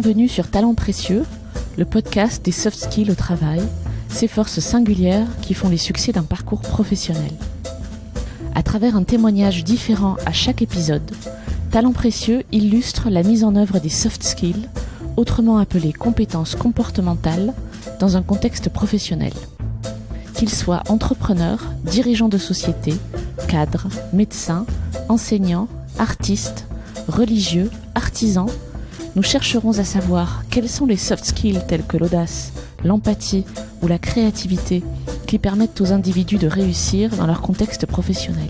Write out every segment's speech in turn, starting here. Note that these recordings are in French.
Bienvenue sur Talents Précieux, le podcast des soft skills au travail, ces forces singulières qui font les succès d'un parcours professionnel. À travers un témoignage différent à chaque épisode, Talents Précieux illustre la mise en œuvre des soft skills, autrement appelées compétences comportementales, dans un contexte professionnel. Qu'ils soient entrepreneurs, dirigeants de société, cadres, médecins, enseignants, artistes, religieux, artisans, nous chercherons à savoir quels sont les soft skills tels que l'audace, l'empathie ou la créativité qui permettent aux individus de réussir dans leur contexte professionnel.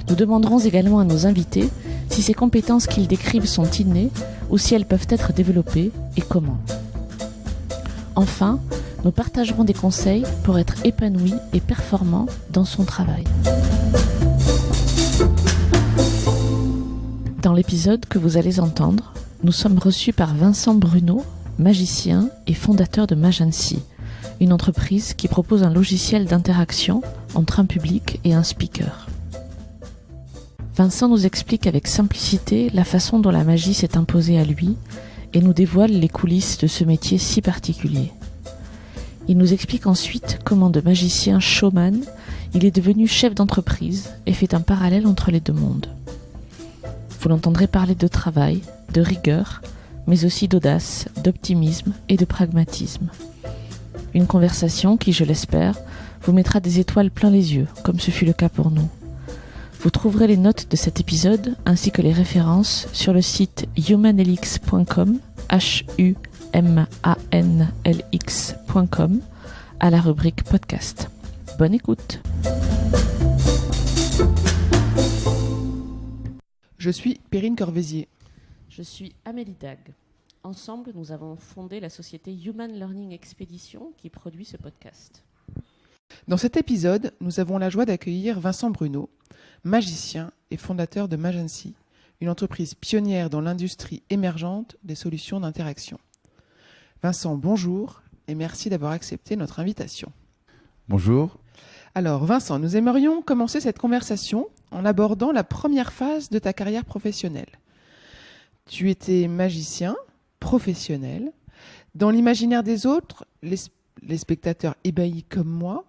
Nous demanderons également à nos invités si ces compétences qu'ils décrivent sont innées ou si elles peuvent être développées et comment. Enfin, nous partagerons des conseils pour être épanoui et performant dans son travail. Dans l'épisode que vous allez entendre, nous sommes reçus par Vincent Bruno, magicien et fondateur de Magency, une entreprise qui propose un logiciel d'interaction entre un public et un speaker. Vincent nous explique avec simplicité la façon dont la magie s'est imposée à lui et nous dévoile les coulisses de ce métier si particulier. Il nous explique ensuite comment de magicien showman, il est devenu chef d'entreprise et fait un parallèle entre les deux mondes. Vous l'entendrez parler de travail, de rigueur, mais aussi d'audace, d'optimisme et de pragmatisme. Une conversation qui, je l'espère, vous mettra des étoiles plein les yeux, comme ce fut le cas pour nous. Vous trouverez les notes de cet épisode ainsi que les références sur le site humanlx.com, humanlx.com, à la rubrique podcast. Bonne écoute. Je suis Perrine Corvézier. Je suis Amélie Dag. Ensemble, nous avons fondé la société Human Learning Expedition qui produit ce podcast. Dans cet épisode, nous avons la joie d'accueillir Vincent Bruno, magicien et fondateur de Magency, une entreprise pionnière dans l'industrie émergente des solutions d'interaction. Vincent, bonjour et merci d'avoir accepté notre invitation. Bonjour. Alors Vincent, nous aimerions commencer cette conversation en abordant la première phase de ta carrière professionnelle. Tu étais magicien, professionnel. Dans l'imaginaire des autres, les spectateurs ébahis comme moi,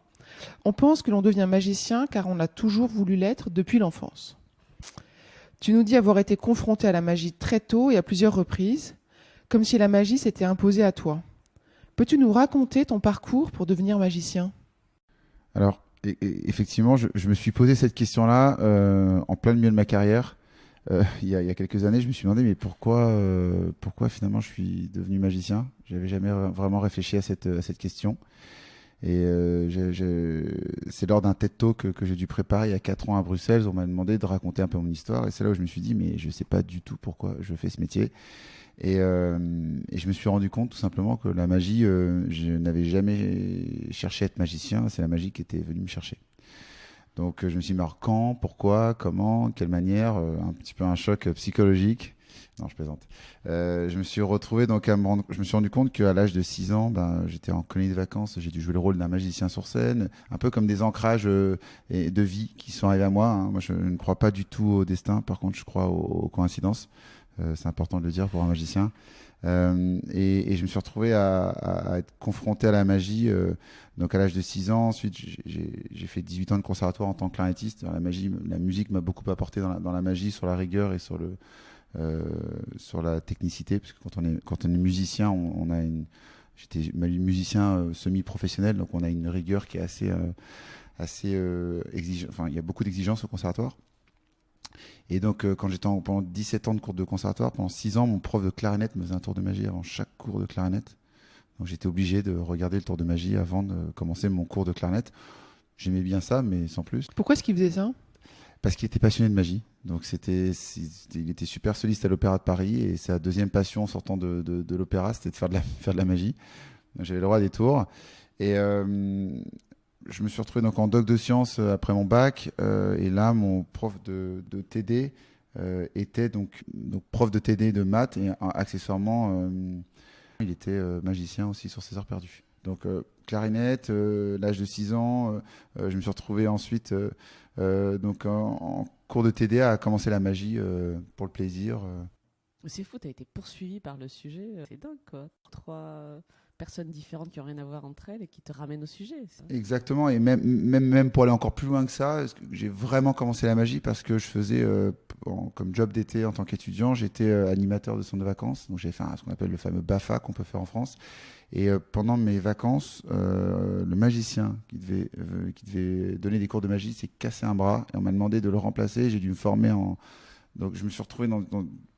on pense que l'on devient magicien car on a toujours voulu l'être depuis l'enfance. Tu nous dis avoir été confronté à la magie très tôt et à plusieurs reprises, comme si la magie s'était imposée à toi. Peux-tu nous raconter ton parcours pour devenir magicien ? Alors, effectivement, je me suis posé cette question-là en plein milieu de ma carrière. Il y a quelques années, je me suis demandé mais pourquoi finalement je suis devenu magicien. J'avais jamais vraiment réfléchi à cette question. Et c'est lors d'un TED Talk que j'ai dû préparer il y a 4 ans à Bruxelles. On m'a demandé de raconter un peu mon histoire. Et c'est là où je me suis dit mais je sais pas du tout pourquoi je fais ce métier. Et je me suis rendu compte tout simplement que la magie, je n'avais jamais cherché à être magicien. C'est la magie qui était venue me chercher. Donc je me suis dit quand, pourquoi, comment, quelle manière, un petit peu un choc psychologique. Non, je plaisante. Je me suis retrouvé je me suis rendu compte qu'à l'âge de 6 ans, j'étais en colonie de vacances, j'ai dû jouer le rôle d'un magicien sur scène, un peu comme des ancrages de vie qui sont arrivés à moi. Hein. Moi, je ne crois pas du tout au destin. Par contre, je crois aux coïncidences. C'est important de le dire pour un magicien. Et je me suis retrouvé à être confronté à la magie donc à l'âge de 6 ans. Ensuite j'ai fait 18 ans de conservatoire en tant que clarinettiste. La musique m'a beaucoup apporté dans la magie, sur la rigueur et sur la technicité, parce que quand on est musicien, j'étais musicien semi-professionnel, donc on a une rigueur qui est assez exigeante. Enfin, il y a beaucoup d'exigences au conservatoire. Et donc, quand j'étais pendant 17 ans de cours de conservatoire, pendant 6 ans, mon prof de clarinette me faisait un tour de magie avant chaque cours de clarinette. Donc, j'étais obligé de regarder le tour de magie avant de commencer mon cours de clarinette. J'aimais bien ça, mais sans plus. Pourquoi est-ce qu'il faisait ça ? Parce qu'il était passionné de magie. Donc, il était super soliste à l'Opéra de Paris. Et sa deuxième passion en sortant de l'opéra, c'était de faire de la magie. Donc, j'avais le droit à des tours. Et je me suis retrouvé donc en doc de sciences après mon bac, et là mon prof de TD était donc prof de TD de maths et accessoirement il était magicien aussi sur ses heures perdues. Donc clarinette, l'âge de 6 ans, je me suis retrouvé ensuite donc en cours de TD à commencer la magie pour le plaisir. C'est fou, t'as été poursuivi par le sujet. C'est dingue, quoi. 3 personnes différentes qui n'ont rien à voir entre elles et qui te ramènent au sujet. Ça. Exactement, et même pour aller encore plus loin que ça, j'ai vraiment commencé la magie parce que je faisais, comme job d'été en tant qu'étudiant, j'étais animateur de centre de vacances, donc j'ai fait ce qu'on appelle le fameux BAFA qu'on peut faire en France. Et pendant mes vacances, le magicien qui devait donner des cours de magie s'est cassé un bras et on m'a demandé de le remplacer. J'ai dû me former Donc je me suis retrouvé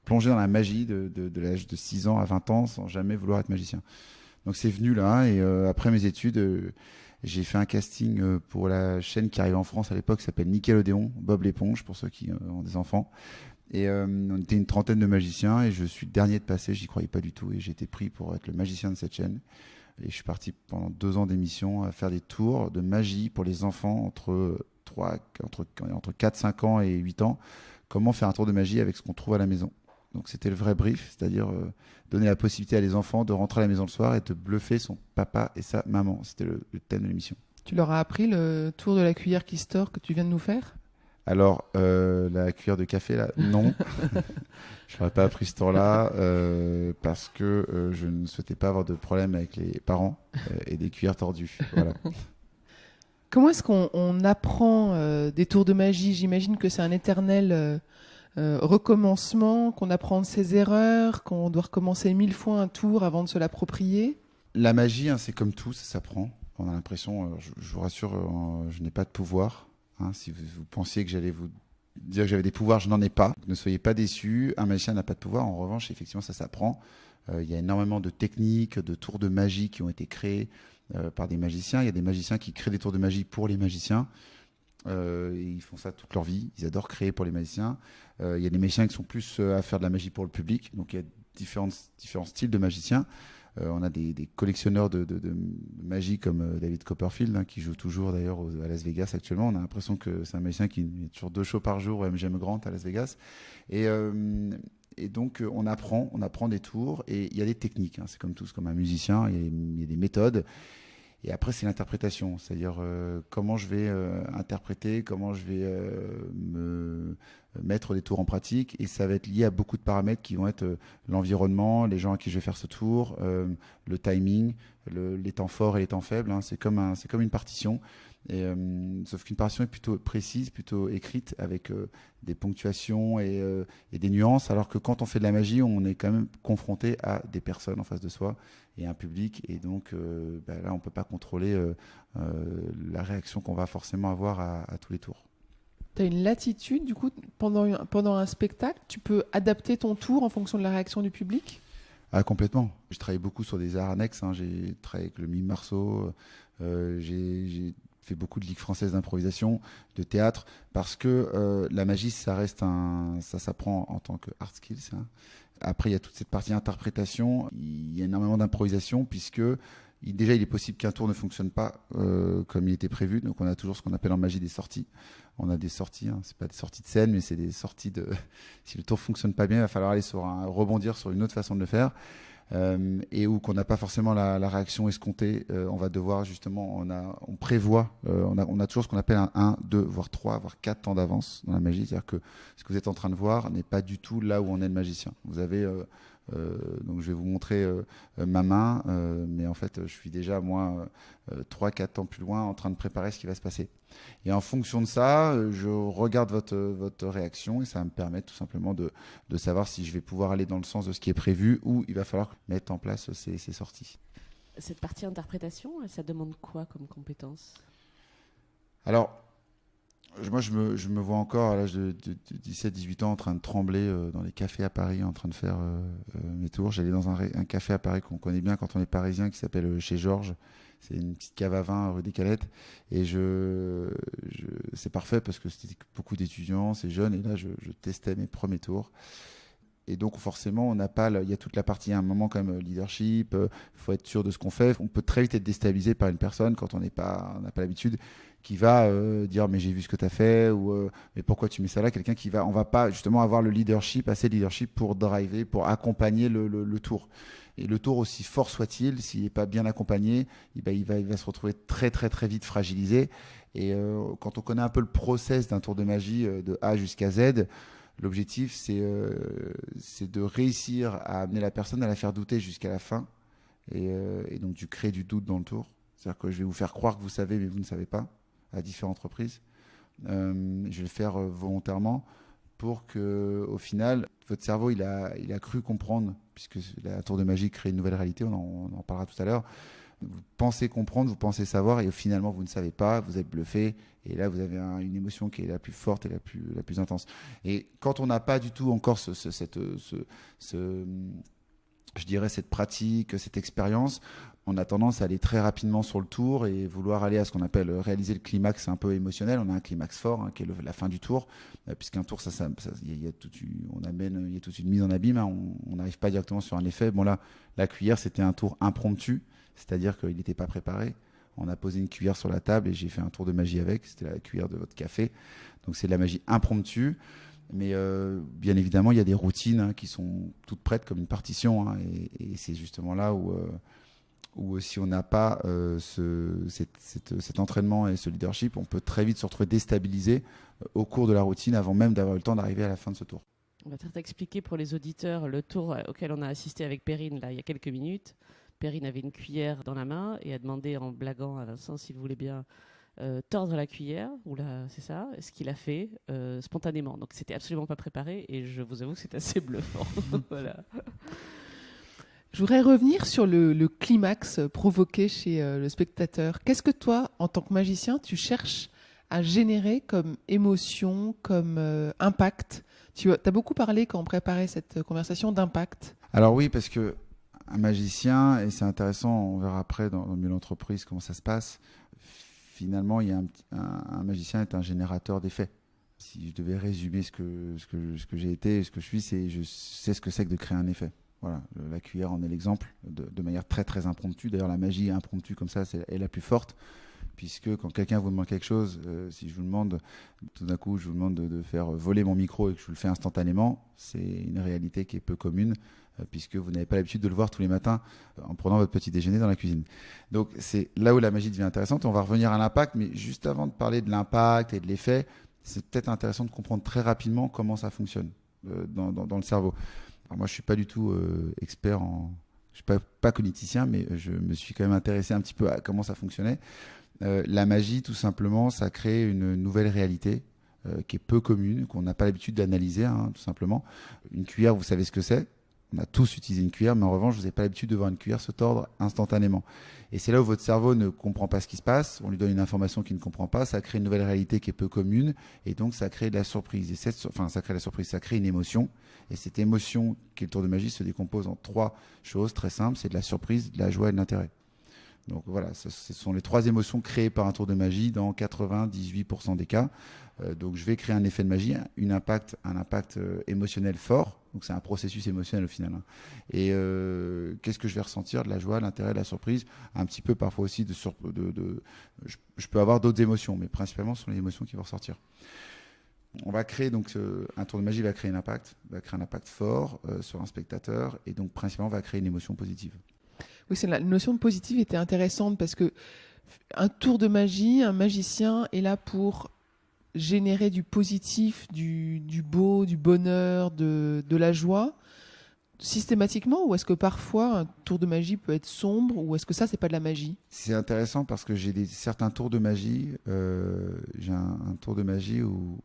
plongé dans la magie de l'âge de 6 ans à 20 ans sans jamais vouloir être magicien. Donc c'est venu là, et après mes études, j'ai fait un casting pour la chaîne qui arrivait en France à l'époque, qui s'appelle Nickelodeon, Bob l'éponge, pour ceux qui ont des enfants. Et on était une trentaine de magiciens, et je suis le dernier de passer, j'y croyais pas du tout, et j'ai été pris pour être le magicien de cette chaîne. Et je suis parti pendant 2 ans d'émission à faire des tours de magie pour les enfants entre 4, 5 ans et 8 ans. Comment faire un tour de magie avec ce qu'on trouve à la maison. Donc c'était le vrai brief, c'est-à-dire donner la possibilité à les enfants de rentrer à la maison le soir et de bluffer son papa et sa maman. C'était le thème de l'émission. Tu leur as appris le tour de la cuillère qui se tord que tu viens de nous faire? Alors, la cuillère de café, là, non. Je n'aurais pas appris ce tour-là parce que je ne souhaitais pas avoir de problème avec les parents et des cuillères tordues. Voilà. Comment est-ce qu'on apprend des tours de magie? J'imagine que c'est un éternel recommencement, qu'on apprend de ses erreurs, qu'on doit recommencer 1000 fois un tour avant de se l'approprier. La magie, c'est comme tout, ça s'apprend. On a l'impression, je vous rassure, je n'ai pas de pouvoir. Si vous pensiez que j'allais vous dire que j'avais des pouvoirs, je n'en ai pas. Ne soyez pas déçus, un magicien n'a pas de pouvoir. En revanche, effectivement, ça s'apprend. Il y a énormément de techniques, de tours de magie qui ont été créés par des magiciens. Il y a des magiciens qui créent des tours de magie pour les magiciens. Ils font ça toute leur vie. Ils adorent créer pour les magiciens. Il y a des magiciens qui sont plus à faire de la magie pour le public. Donc il y a différents styles de magiciens. On a des collectionneurs de magie comme David Copperfield, qui joue toujours d'ailleurs à Las Vegas actuellement. On a l'impression que c'est un magicien qui est toujours 2 shows par jour au MGM Grand à Las Vegas. Et donc on apprend des tours, et il y a des techniques. C'est comme tout, comme un musicien, il y a des méthodes. Et après, c'est l'interprétation, c'est-à-dire comment je vais interpréter, comment je vais me mettre des tours en pratique. Et ça va être lié à beaucoup de paramètres qui vont être l'environnement, les gens à qui je vais faire ce tour, le timing, les temps forts et les temps faibles. C'est comme une partition. Sauf qu'une partition est plutôt précise, plutôt écrite, avec des ponctuations et des nuances, alors que quand on fait de la magie, on est quand même confronté à des personnes en face de soi et un public, et donc là on peut pas contrôler la réaction qu'on va forcément avoir à tous les tours. Tu as une latitude, du coup, pendant un spectacle, tu peux adapter ton tour en fonction de la réaction du public? Complètement. J'ai travaillé beaucoup sur des arts annexes, j'ai travaillé avec le mime Marceau, j'ai fait beaucoup de ligues françaises d'improvisation, de théâtre, parce que la magie, ça s'apprend en tant que art skills. Après, il y a toute cette partie interprétation. Il y a énormément d'improvisation, puisque déjà, il est possible qu'un tour ne fonctionne pas comme il était prévu. Donc, on a toujours ce qu'on appelle en magie des sorties. On a des sorties, c'est pas des sorties de scène, mais c'est des sorties de... Si le tour fonctionne pas bien, il va falloir aller rebondir sur une autre façon de le faire. Et où qu'on n'a pas forcément la réaction escomptée, on va devoir justement, on prévoit, on a toujours ce qu'on appelle un 1, 2, voire 3, voire 4 temps d'avance dans la magie. C'est-à-dire que ce que vous êtes en train de voir n'est pas du tout là où on est le magicien. Vous avez, donc je vais vous montrer ma main, mais en fait je suis déjà moi 3, 4 temps plus loin en train de préparer ce qui va se passer. Et en fonction de ça, je regarde votre réaction, et ça va me permettre tout simplement de savoir si je vais pouvoir aller dans le sens de ce qui est prévu, ou il va falloir mettre en place ces sorties. Cette partie interprétation, ça demande quoi comme compétence? Alors, moi je me vois encore à l'âge de 17-18 ans en train de trembler dans les cafés à Paris, en train de faire mes tours. J'allais dans un café à Paris qu'on connaît bien quand on est parisien, qui s'appelle Chez Georges. C'est une petite cave à vin rue des Calettes, et c'est parfait parce que c'était beaucoup d'étudiants, c'est jeune, et là je testais mes premiers tours. Et donc forcément, on n'a pas, il y a toute la partie à un moment quand même leadership, faut être sûr de ce qu'on fait. On peut très vite être déstabilisé par une personne quand on n'a pas l'habitude, qui va dire mais j'ai vu ce que tu as fait, ou mais pourquoi tu mets ça là. Quelqu'un on va pas justement avoir le leadership, assez de leadership pour driver, pour accompagner le tour. Et le tour, aussi fort soit-il, s'il n'est pas bien accompagné, il va se retrouver très très très vite fragilisé. Et quand on connaît un peu le process d'un tour de magie de A jusqu'à Z, L'objectif, c'est de réussir à amener la personne à la faire douter jusqu'à la fin. Et donc, tu crées du doute dans le tour. C'est-à-dire que je vais vous faire croire que vous savez, mais vous ne savez pas, à différentes reprises. Je vais le faire volontairement pour que, au final, votre cerveau, il a cru comprendre, puisque la tour de magie crée une nouvelle réalité, on en parlera tout à l'heure. Vous pensez comprendre, vous pensez savoir, et finalement, vous ne savez pas, vous êtes bluffé, et là, vous avez une émotion qui est la plus forte et la plus intense. Et quand on n'a pas du tout encore je dirais cette pratique, cette expérience, on a tendance à aller très rapidement sur le tour et vouloir aller à ce qu'on appelle réaliser le climax un peu émotionnel. On a un climax fort, qui est la fin du tour, puisqu'un tour, il y a toute une mise en abîme, on n'arrive pas directement sur un effet. Bon là, la cuillère, c'était un tour impromptu, c'est-à-dire qu'il n'était pas préparé. On a posé une cuillère sur la table et j'ai fait un tour de magie avec, c'était la cuillère de votre café. Donc c'est de la magie impromptue. Mais bien évidemment, il y a des routines qui sont toutes prêtes comme une partition. Et c'est justement là où si on n'a pas cet entraînement et ce leadership, on peut très vite se retrouver déstabilisé au cours de la routine avant même d'avoir eu le temps d'arriver à la fin de ce tour. On va peut-être expliquer pour les auditeurs le tour auquel on a assisté avec Perrine là, il y a quelques minutes. Perrine avait une cuillère dans la main et a demandé en blaguant à Vincent s'il voulait bien tordre la cuillère, c'est ça, ce qu'il a fait spontanément. Donc c'était absolument pas préparé et je vous avoue que c'est assez bluffant. Voilà. Je voudrais revenir sur le climax provoqué chez le spectateur. Qu'est-ce que toi, en tant que magicien, tu cherches à générer comme émotion, comme impact? Tu as beaucoup parlé quand on préparait cette conversation d'impact. Alors oui, parce que un magicien, et c'est intéressant, on verra après dans le milieu de l'entreprise comment ça se passe. Finalement, un magicien est un générateur d'effets. Si je devais résumer ce que j'ai été et ce que je suis, je sais ce que c'est que de créer un effet. Voilà, la cuillère en est l'exemple de manière très très impromptue. D'ailleurs, la magie impromptue comme ça, est la plus forte, puisque quand quelqu'un vous demande quelque chose, si je vous demande, tout d'un coup, je vous demande de faire voler mon micro et que je vous le fais instantanément, c'est une réalité qui est peu commune, puisque vous n'avez pas l'habitude de le voir tous les matins en prenant votre petit déjeuner dans la cuisine. Donc c'est là où la magie devient intéressante. On va revenir à l'impact, mais juste avant de parler de l'impact et de l'effet, c'est peut-être intéressant de comprendre très rapidement comment ça fonctionne dans le cerveau. Alors moi, je suis pas du tout expert je suis pas cogniticien, mais je me suis quand même intéressé un petit peu à comment ça fonctionnait. La magie, tout simplement, ça crée une nouvelle réalité qui est peu commune, qu'on n'a pas l'habitude d'analyser, tout simplement. Une cuillère, vous savez ce que c'est. On a tous utilisé une cuillère, mais en revanche, vous n'avez pas l'habitude de voir une cuillère se tordre instantanément. Et c'est là où votre cerveau ne comprend pas ce qui se passe. On lui donne une information qu'il ne comprend pas. Ça crée une nouvelle réalité qui est peu commune. Et donc, ça crée de la surprise. Ça crée la surprise. Ça crée une émotion. Et cette émotion, qui est le tour de magie, se décompose en 3 choses très simples. C'est de la surprise, de la joie et de l'intérêt. Donc voilà, ce sont les 3 émotions créées par un tour de magie dans 98% des cas. Donc je vais créer un effet de magie, un impact émotionnel fort. Donc c'est un processus émotionnel au final. Et qu'est-ce que je vais ressentir? De la joie, de l'intérêt, de la surprise, un petit peu parfois aussi je peux avoir d'autres émotions, mais principalement ce sont les émotions qui vont ressortir. On va créer donc un tour de magie va créer un impact fort sur un spectateur, et donc principalement va créer une émotion positive. Oui, la notion de positive était intéressante parce que un tour de magie, un magicien est là pour générer du positif, du beau, du bonheur, de la joie, systématiquement, ou est-ce que parfois un tour de magie peut être sombre, ou est-ce que ça, c'est pas de la magie? C'est intéressant parce que j'ai certains tours de magie. J'ai un tour de magie où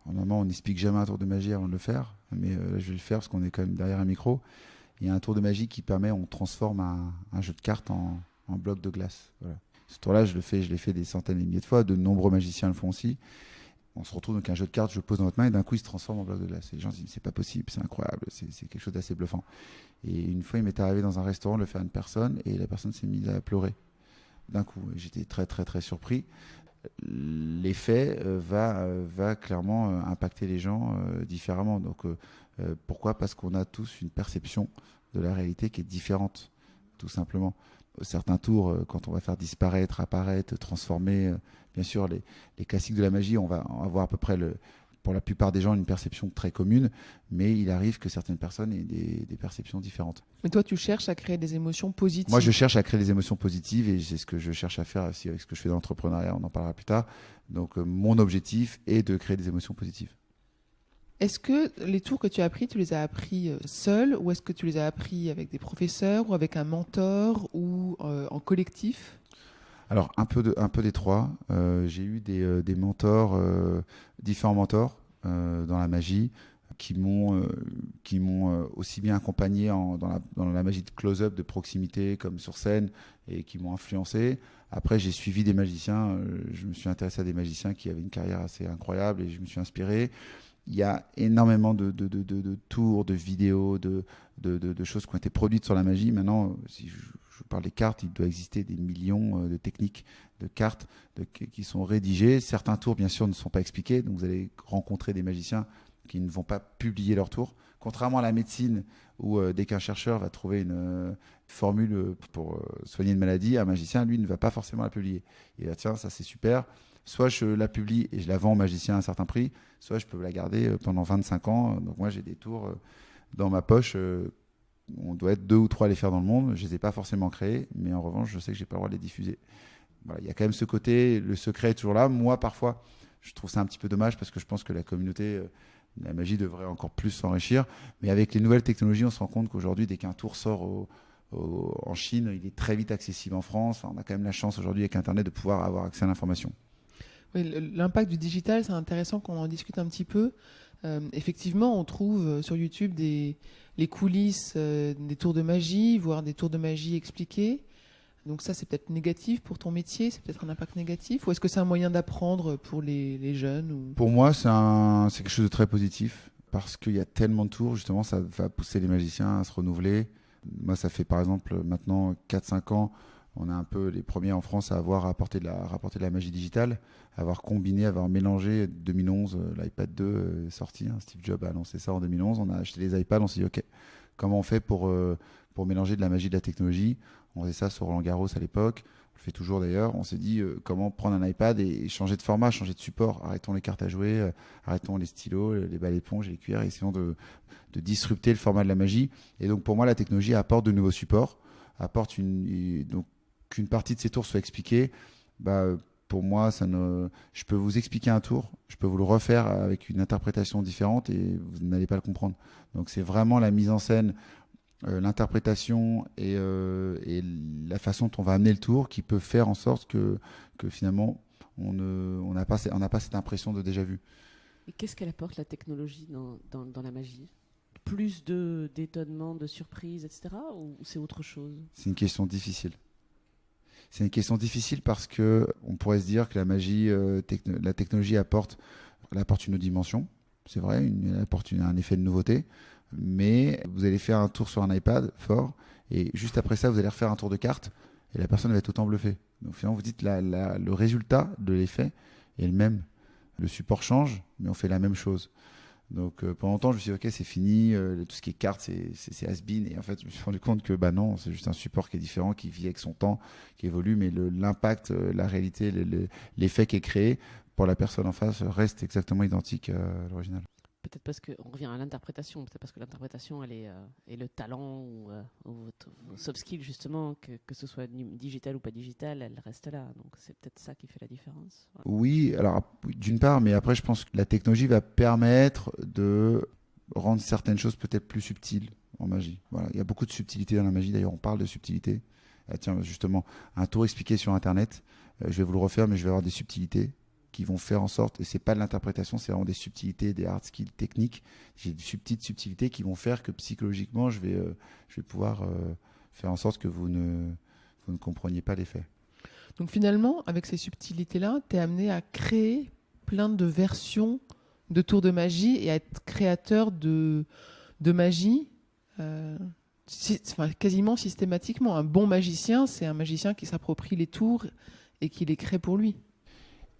normalement on n'explique jamais un tour de magie avant de le faire, mais là, je vais le faire parce qu'on est quand même derrière un micro. Il y a un tour de magie qui permet, on transforme un jeu de cartes en bloc de glace. Voilà. Ce tour-là, je l'ai fait des centaines et des milliers de fois. De nombreux magiciens le font aussi. On se retrouve donc un jeu de cartes, je le pose dans votre main et d'un coup, il se transforme en bloc de glace. Et les gens se disent, c'est pas possible, c'est incroyable, c'est quelque chose d'assez bluffant. Et une fois, il m'est arrivé dans un restaurant de le faire à une personne et la personne s'est mise à pleurer. D'un coup, j'étais très, très, très surpris. L'effet va clairement impacter les gens différemment. Donc, pourquoi? Parce qu'on a tous une perception de la réalité qui est différente, tout simplement. Certains tours, quand on va faire disparaître, apparaître, transformer, bien sûr, les classiques de la magie, on va avoir à peu près, pour la plupart des gens, une perception très commune, mais il arrive que certaines personnes aient des perceptions différentes. Mais toi, tu cherches à créer des émotions positives? Moi, je cherche à créer des émotions positives et c'est ce que je cherche à faire aussi avec ce que je fais dans l'entrepreneuriat, on en parlera plus tard. Donc, mon objectif est de créer des émotions positives. Est-ce que les tours que tu as appris, tu les as appris seul, ou est-ce que tu les as appris avec des professeurs ou avec un mentor ou en collectif? Alors, un peu des trois. J'ai eu des mentors, différents mentors dans la magie qui m'ont aussi bien accompagné dans la magie de close-up, de proximité, comme sur scène, et qui m'ont influencé. Après, j'ai suivi des magiciens. Je me suis intéressé à des magiciens qui avaient une carrière assez incroyable et je me suis inspiré. Il y a énormément de tours, de vidéos, de choses qui ont été produites sur la magie. Maintenant, si je vous parle des cartes, il doit exister des millions de techniques de cartes qui sont rédigées. Certains tours, bien sûr, ne sont pas expliqués. Donc, vous allez rencontrer des magiciens qui ne vont pas publier leur tour. Contrairement à la médecine, où dès qu'un chercheur va trouver une formule pour soigner une maladie, un magicien, lui, ne va pas forcément la publier. Il va dire, tiens, ça c'est super. Soit je la publie et je la vends au magicien à un certain prix, soit je peux la garder pendant 25 ans. Donc moi, j'ai des tours dans ma poche. On doit être 2 ou 3 à les faire dans le monde. Je ne les ai pas forcément créés, mais en revanche, je sais que je n'ai pas le droit de les diffuser. Voilà, il y a quand même ce côté, le secret est toujours là. Moi, parfois, je trouve ça un petit peu dommage parce que je pense que la communauté, la magie devrait encore plus s'enrichir. Mais avec les nouvelles technologies, on se rend compte qu'aujourd'hui, dès qu'un tour sort en Chine, il est très vite accessible en France. On a quand même la chance aujourd'hui avec Internet de pouvoir avoir accès à l'information. Oui, l'impact du digital, c'est intéressant qu'on en discute un petit peu. Effectivement, on trouve sur YouTube les coulisses des tours de magie, voire des tours de magie expliqués. Donc ça, c'est peut-être négatif pour ton métier, c'est peut-être un impact négatif, ou est-ce que c'est un moyen d'apprendre pour les jeunes ou... Pour moi, c'est quelque chose de très positif, parce qu'il y a tellement de tours, justement, ça va pousser les magiciens à se renouveler. Moi, ça fait par exemple maintenant 4-5 ans, on est un peu les premiers en France à avoir rapporté de la magie digitale, à avoir combiné, à avoir mélangé. 2011, l'iPad 2 est sorti, Steve Jobs a annoncé ça en 2011, on a acheté les iPads, on s'est dit ok, comment on fait pour mélanger de la magie et de la technologie? On faisait ça sur Roland Garros à l'époque, on le fait toujours d'ailleurs. On s'est dit comment prendre un iPad et changer de format, changer de support. Arrêtons les cartes à jouer, arrêtons les stylos, les balles éponges et les cuillères, et essayons de disrupter le format de la magie. Et donc pour moi, la technologie apporte de nouveaux supports, apporte donc qu'une partie de ces tours soit expliquée. Pour moi, je peux vous expliquer un tour, je peux vous le refaire avec une interprétation différente et vous n'allez pas le comprendre. Donc c'est vraiment la mise en scène, l'interprétation et la façon dont on va amener le tour qui peut faire en sorte que finalement on n'a pas cette impression de déjà vu. Et qu'est-ce qu'elle apporte, la technologie, dans la magie? Plus d'étonnement, de surprise, etc. Ou c'est autre chose? C'est une question difficile. C'est une question difficile parce que on pourrait se dire que la magie, la technologie apporte une autre dimension. C'est vrai, elle apporte un effet de nouveauté. Mais vous allez faire un tour sur un iPad fort et juste après ça, vous allez refaire un tour de cartes et la personne va être autant bluffée. Donc finalement, vous dites le résultat de l'effet est le même. Le support change, mais on fait la même chose. Donc pendant longtemps, je me suis dit, ok, c'est fini, tout ce qui est cartes, c'est has-been. Et en fait, je me suis rendu compte que non, c'est juste un support qui est différent, qui vit avec son temps, qui évolue, mais l'impact, la réalité, l'effet qui est créé pour la personne en face reste exactement identique à l'original. Peut-être parce qu'on revient à l'interprétation, peut-être parce que l'interprétation, elle est le talent ou vos soft skills, justement, que ce soit digital ou pas digital, elle reste là. Donc c'est peut-être ça qui fait la différence. Voilà. Oui, alors d'une part, mais après je pense que la technologie va permettre de rendre certaines choses peut-être plus subtiles en magie. Voilà, il y a beaucoup de subtilité dans la magie, d'ailleurs on parle de subtilité. Tiens, justement, un tour expliqué sur Internet, je vais vous le refaire, mais je vais avoir des subtilités qui vont faire en sorte, et c'est pas de l'interprétation, c'est vraiment des subtilités, des hard skills techniques, j'ai des petites subtilités qui vont faire que psychologiquement je vais pouvoir faire en sorte que vous ne compreniez pas l'effet. Donc finalement, avec ces subtilités-là, tu es amené à créer plein de versions de tours de magie et à être créateur de magie quasiment systématiquement. Un bon magicien, c'est un magicien qui s'approprie les tours et qui les crée pour lui.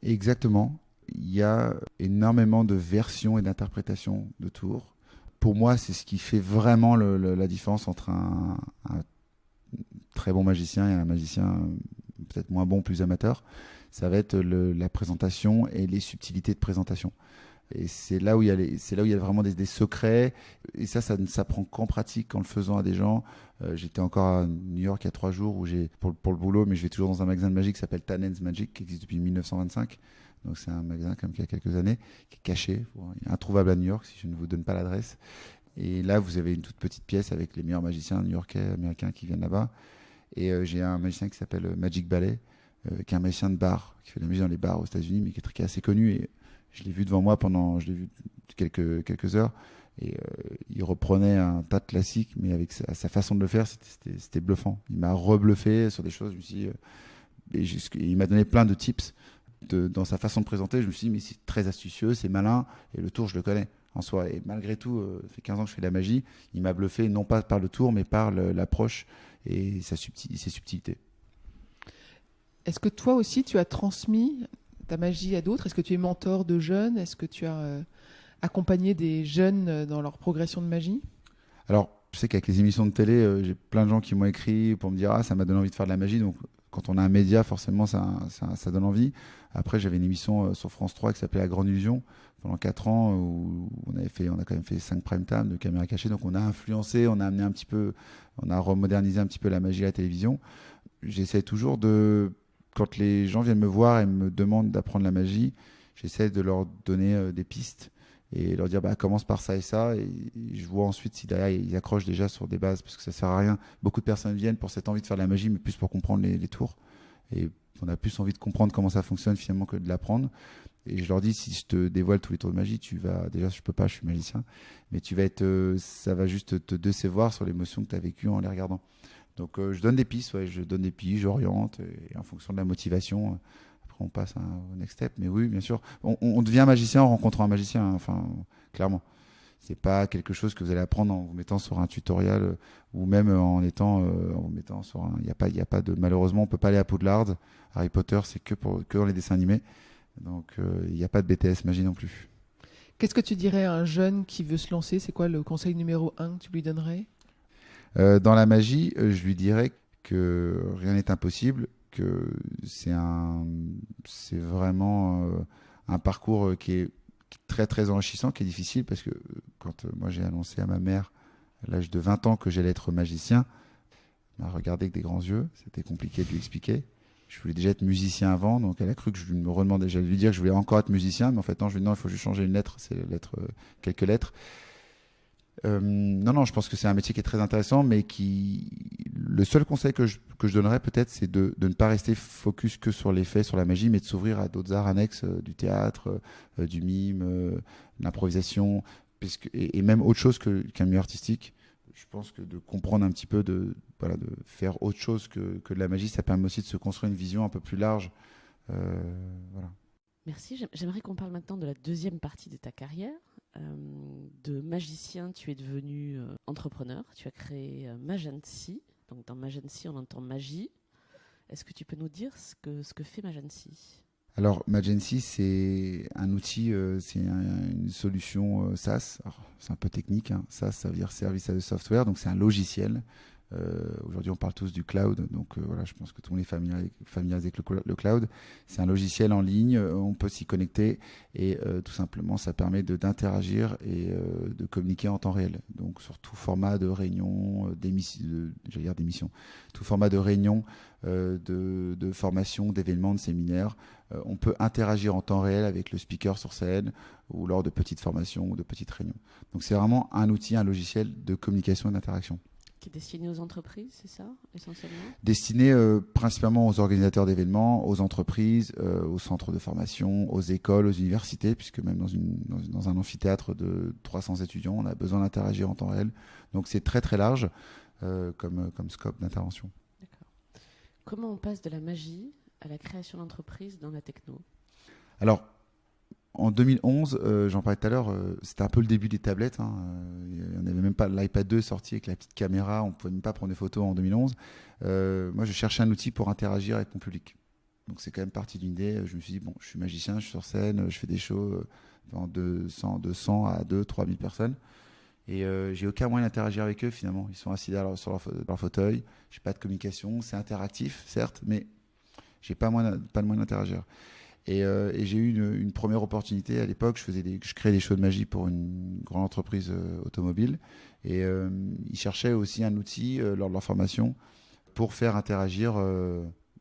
Exactement. Il y a énormément de versions et d'interprétations de tours. Pour moi, c'est ce qui fait vraiment la différence entre un très bon magicien et un magicien peut-être moins bon, plus amateur. Ça va être la présentation et les subtilités de présentation. Et c'est là où il y a vraiment des secrets. Et ça ne s'apprend qu'en pratique, qu'en le faisant à des gens. J'étais encore à New York il y a 3 jours pour le boulot, mais je vais toujours dans un magasin de magie qui s'appelle Tannen's Magic, qui existe depuis 1925, Donc c'est un magasin comme qui a quelques années, qui est caché, introuvable à New York si je ne vous donne pas l'adresse. Et là, vous avez une toute petite pièce avec les meilleurs magiciens new-yorkais, américains qui viennent là-bas. Et j'ai un magicien qui s'appelle Magic Ballet, qui est un magicien de bar, qui fait de la musique dans les bars aux États-Unis, mais qui est assez connu. Et je l'ai vu devant moi je l'ai vu quelques heures. Et il reprenait un tas de classiques, mais avec sa façon de le faire, c'était bluffant. Il m'a rebluffé sur des choses. Je me suis dit, il m'a donné plein de tips dans sa façon de présenter. Je me suis dit, mais c'est très astucieux, c'est malin, et le tour, je le connais en soi. Et malgré tout, ça fait 15 ans que je fais de la magie, il m'a bluffé non pas par le tour, mais par l'approche et ses subtilités. Est-ce que toi aussi, tu as transmis ta magie à d'autres? Est-ce que tu es mentor de jeunes? Est-ce que tu as accompagné des jeunes dans leur progression de magie? Alors, je sais qu'avec les émissions de télé, j'ai plein de gens qui m'ont écrit pour me dire « Ah, ça m'a donné envie de faire de la magie ». Donc, quand on a un média, forcément, ça donne envie. Après, j'avais une émission sur France 3 qui s'appelait La Grande Illusion pendant 4 ans où on a quand même fait 5 prime time de caméra cachée. Donc, on a influencé, on a amené un petit peu, on a remodernisé un petit peu la magie à la télévision. J'essaie toujours quand les gens viennent me voir et me demandent d'apprendre la magie, j'essaie de leur donner des pistes et leur dire commence par ça et ça, et je vois ensuite si derrière ils accrochent déjà sur des bases, parce que ça sert à rien. Beaucoup de personnes viennent pour cette envie de faire de la magie, mais plus pour comprendre les tours, et on a plus envie de comprendre comment ça fonctionne finalement que de l'apprendre. Et je leur dis, si je te dévoile tous les tours de magie, déjà je peux pas, je suis magicien, mais ça va juste te décevoir sur l'émotion que tu as vécue en les regardant. Donc je donne des pistes, j'oriente, et en fonction de la motivation, on passe au next step. Mais oui, bien sûr, on devient magicien en rencontrant un magicien, hein, enfin, clairement. C'est pas quelque chose que vous allez apprendre en vous mettant sur un tutoriel ou même en vous mettant sur un. Il y a pas de. Malheureusement, on peut pas aller à Poudlard. Harry Potter, c'est que dans les dessins animés. Donc, il n'y a pas de BTS magie non plus. Qu'est-ce que tu dirais à un jeune qui veut se lancer? C'est quoi le conseil numéro 1 que tu lui donnerais? Dans la magie, je lui dirais que rien n'est impossible, que c'est vraiment un parcours qui est très très enrichissant, qui est difficile, parce que quand moi j'ai annoncé à ma mère à l'âge de 20 ans que j'allais être magicien, elle m'a regardé avec des grands yeux, c'était compliqué de lui expliquer. Je voulais déjà être musicien avant, donc elle a cru que je me redemandais, j'allais lui dire que je voulais encore être musicien, mais en fait non, il faut juste changer une lettre, c'est quelques lettres. Non, je pense que c'est un métier qui est très intéressant, mais le seul conseil que je donnerais peut-être, c'est de ne pas rester focus que sur les faits, sur la magie, mais de s'ouvrir à d'autres arts annexes, du théâtre, du mime, de l'improvisation, et même autre chose qu'un milieu artistique. Je pense que de comprendre un petit peu, de faire autre chose que de la magie, ça permet aussi de se construire une vision un peu plus large. Voilà. Merci. J'aimerais qu'on parle maintenant de la deuxième partie de ta carrière. De magicien, tu es devenu entrepreneur. Tu as créé Magency. Donc dans Magency, on entend magie. Est-ce que tu peux nous dire ce que fait Magency? Alors Magency, c'est un outil, c'est une solution SaaS. Alors, c'est un peu technique, hein. SaaS, ça veut dire Service as a Software. Donc c'est un logiciel. Aujourd'hui, on parle tous du cloud, donc voilà, je pense que tout le monde est familiarisé avec le cloud. C'est un logiciel en ligne, on peut s'y connecter et tout simplement, ça permet d'interagir et de communiquer en temps réel. Donc sur tout format de réunion, d'émission, tout format de réunion, de formation, d'événements, de séminaires, on peut interagir en temps réel avec le speaker sur scène ou lors de petites formations ou de petites réunions. Donc c'est vraiment un outil, un logiciel de communication et d'interaction. Qui est destiné aux entreprises, c'est ça, essentiellement? Destiné principalement aux organisateurs d'événements, aux entreprises, aux centres de formation, aux écoles, aux universités, puisque même dans un amphithéâtre de 300 étudiants, on a besoin d'interagir en temps réel. Donc c'est très très large comme scope d'intervention. D'accord. Comment on passe de la magie à la création d'entreprises dans la techno? Alors, en 2011, j'en parlais tout à l'heure, c'était un peu le début des tablettes. Hein. On n'avait même pas l'iPad 2 sorti avec la petite caméra, on ne pouvait même pas prendre des photos en 2011. Moi, je cherchais un outil pour interagir avec mon public. Donc, c'est quand même parti d'une idée. Je me suis dit, bon, je suis magicien, je suis sur scène, je fais des shows devant 200 à 2-3 000 personnes. Et j'ai aucun moyen d'interagir avec eux, finalement. Ils sont assis sur leur fauteuil. Je n'ai pas de communication. C'est interactif, certes, mais je n'ai pas de moyen d'interagir. Et j'ai eu une première opportunité à l'époque. Je créais des shows de magie pour une grande entreprise automobile. Et ils cherchaient aussi un outil lors de leur formation pour faire interagir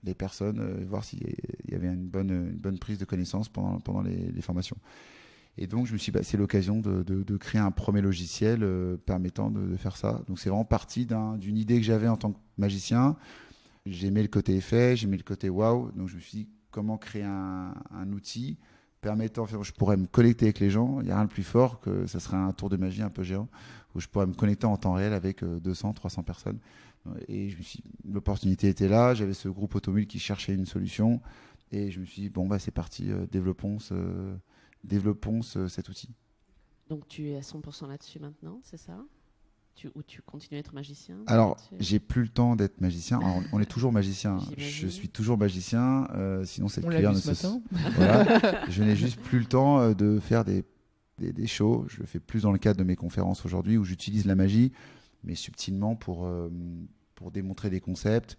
les personnes, voir s'il y avait une bonne prise de connaissance pendant les formations. Et donc, je me suis dit, c'est l'occasion de créer un premier logiciel permettant de faire ça. Donc, c'est vraiment parti d'une idée que j'avais en tant que magicien. J'aimais le côté effet, j'aimais le côté wow. Donc, je me suis dit, comment créer un outil permettant, je pourrais me connecter avec les gens. Il n'y a rien de plus fort que ça serait un tour de magie un peu géant, où je pourrais me connecter en temps réel avec 200, 300 personnes. Et je me suis dit, l'opportunité était là. J'avais ce groupe automobile qui cherchait une solution. Et je me suis dit, c'est parti, développons cet outil. Donc tu es à 100% là-dessus maintenant, c'est ça? Ou tu continues à être magicien? Alors, j'ai plus le temps d'être magicien. Alors, on est toujours magicien. Je suis toujours magicien. Sinon, cette cuillère ne se... Voilà. Je n'ai juste plus le temps de faire des shows. Je le fais plus dans le cadre de mes conférences aujourd'hui où j'utilise la magie, mais subtilement pour démontrer des concepts,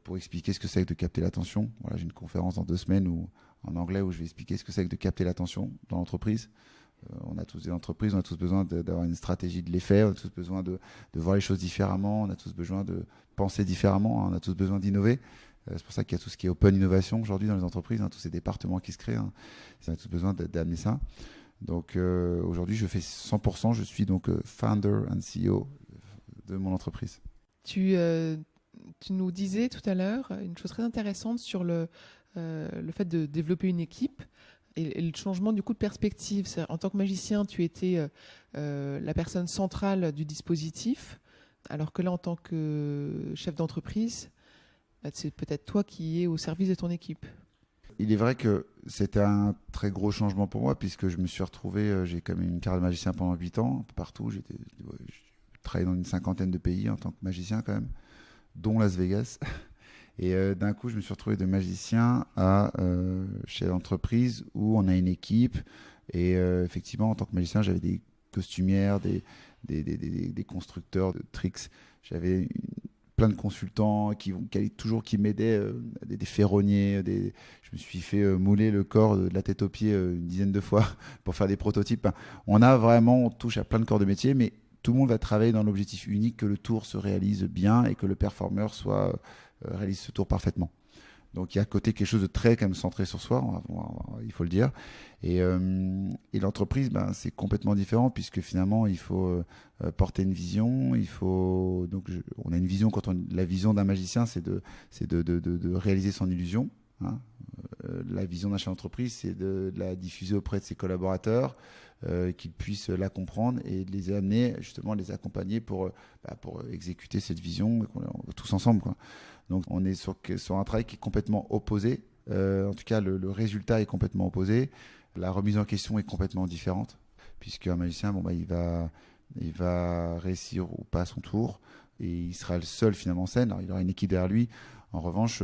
pour expliquer ce que c'est que de capter l'attention. Voilà, j'ai une conférence dans 2 semaines en anglais où je vais expliquer ce que c'est que de capter l'attention dans l'entreprise. On a tous des entreprises, on a tous besoin d'avoir une stratégie de l'effet, on a tous besoin de voir les choses différemment, on a tous besoin de penser différemment, on a tous besoin d'innover. C'est pour ça qu'il y a tout ce qui est open innovation aujourd'hui dans les entreprises, tous ces départements qui se créent. On a tous besoin d'amener ça. Donc aujourd'hui, je fais 100%, je suis donc founder and CEO de mon entreprise. Tu nous disais tout à l'heure une chose très intéressante sur le fait de développer une équipe. Et le changement du coup de perspective. En tant que magicien, tu étais la personne centrale du dispositif, alors que là, en tant que chef d'entreprise, c'est peut-être toi qui es au service de ton équipe. Il est vrai que c'était un très gros changement pour moi, puisque je me suis retrouvé, j'ai quand même une carrière de magicien pendant 8 ans, un peu partout. J'ai travaillé dans une 50aine de pays en tant que magicien quand même, dont Las Vegas. Et d'un coup, je me suis retrouvé de magicien à chef d'entreprise où on a une équipe. Et effectivement, en tant que magicien, j'avais des costumières, des constructeurs de tricks. J'avais plein de consultants qui m'aidaient, des ferronniers. Je me suis fait mouler le corps de la tête aux pieds une dizaine de fois pour faire des prototypes. On touche à plein de corps de métier, mais tout le monde va travailler dans l'objectif unique que le tour se réalise bien et que le performeur réalise ce tour parfaitement. Donc il y a à côté quelque chose de très quand même centré sur soi, il faut le dire. Et l'entreprise, c'est complètement différent puisque finalement il faut porter une vision. On a une vision la vision d'un magicien, c'est de réaliser son illusion. La vision d'un chef d'entreprise, c'est de la diffuser auprès de ses collaborateurs, qu'ils puissent la comprendre et de les amener, justement, les accompagner pour exécuter cette vision tous ensemble, quoi. Donc, on est sur un travail qui est complètement opposé. En tout cas, le résultat est complètement opposé. La remise en question est complètement différente, puisqu'un magicien, il va réussir ou pas son tour et il sera le seul finalement en scène. Alors, il aura une équipe derrière lui. En revanche,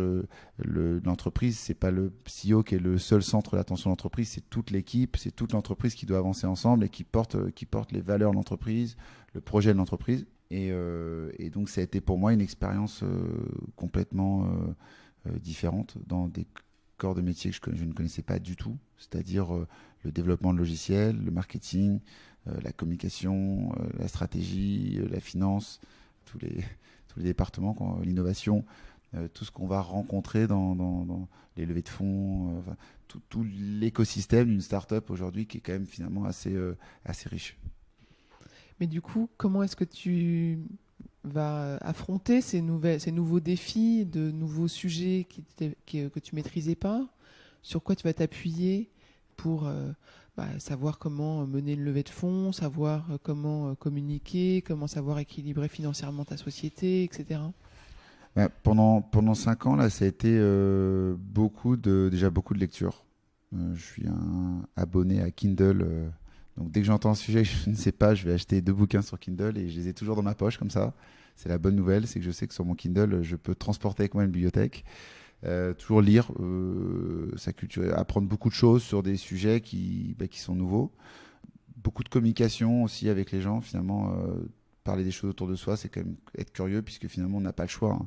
l'entreprise, c'est pas le CEO qui est le seul centre d'attention de l'entreprise, c'est toute l'équipe, c'est toute l'entreprise qui doit avancer ensemble et qui porte les valeurs de l'entreprise, le projet de l'entreprise. Et donc, ça a été pour moi une expérience complètement différente dans des corps de métier que je ne connaissais pas du tout, c'est-à-dire le développement de logiciels, le marketing, la communication, la stratégie, la finance, tous les départements, l'innovation. Tout ce qu'on va rencontrer dans les levées de fonds, tout l'écosystème d'une start-up aujourd'hui qui est quand même finalement assez riche. Mais du coup, comment est-ce que tu vas affronter ces nouveaux défis, de nouveaux sujets que tu maîtrisais pas? Sur quoi tu vas t'appuyer pour savoir comment mener une levée de fonds, savoir comment communiquer, comment savoir équilibrer financièrement ta société, etc. Pendant 5 ans, là, ça a été déjà beaucoup de lectures. Je suis un abonné à Kindle. Donc dès que j'entends un sujet que je ne sais pas, je vais acheter 2 bouquins sur Kindle et je les ai toujours dans ma poche comme ça. C'est la bonne nouvelle, c'est que je sais que sur mon Kindle, je peux transporter avec moi une bibliothèque. Toujours lire, sa culture, apprendre beaucoup de choses sur des sujets qui sont nouveaux. Beaucoup de communication aussi avec les gens, finalement. Parler des choses autour de soi, c'est quand même être curieux, puisque finalement, on n'a pas le choix.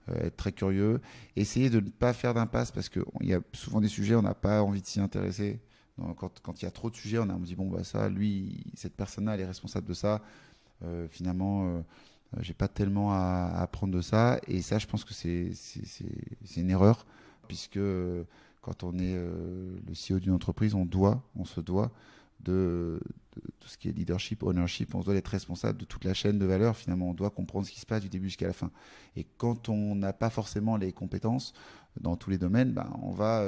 Être très curieux. Essayer de ne pas faire d'impasse, parce qu'il y a souvent des sujets, on n'a pas envie de s'y intéresser. Donc, quand il y a trop de sujets, on dit, cette personne-là, elle est responsable de ça. Finalement, J'ai pas tellement à apprendre de ça. Et ça, je pense que c'est une erreur, puisque quand on est le CEO d'une entreprise, on se doit de tout ce qui est leadership, ownership, on se doit d'être responsable de toute la chaîne de valeur. Finalement, on doit comprendre ce qui se passe du début jusqu'à la fin. Et quand on n'a pas forcément les compétences dans tous les domaines, on va